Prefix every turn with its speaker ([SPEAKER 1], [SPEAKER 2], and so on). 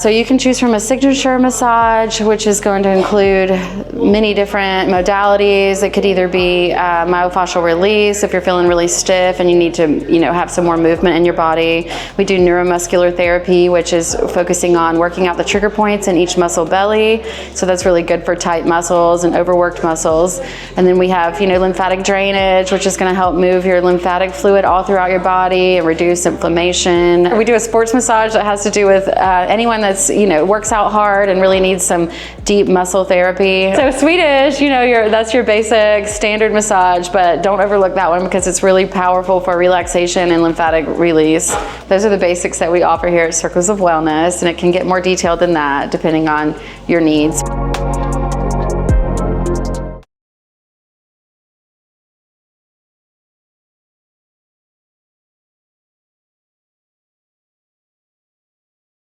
[SPEAKER 1] So you can choose from a signature massage, which is going to include many different modalities. It could either be myofascial release if you're feeling really stiff and you need to, have some more movement in your body. We do neuromuscular therapy, which is focusing on working out the trigger points in each muscle belly. So that's really good for tight muscles and overworked muscles. And then we have, lymphatic drainage, which is going to help move your lymphatic fluid all throughout your body and reduce inflammation. We do a sports massage that has to do with anyone that's, works out hard and really needs some deep muscle therapy. So Swedish, that's your basic standard massage, but don't overlook that one because it's really powerful for relaxation and lymphatic release. Those are the basics that we offer here at Circles of Wellness, and it can get more detailed than that depending on your needs.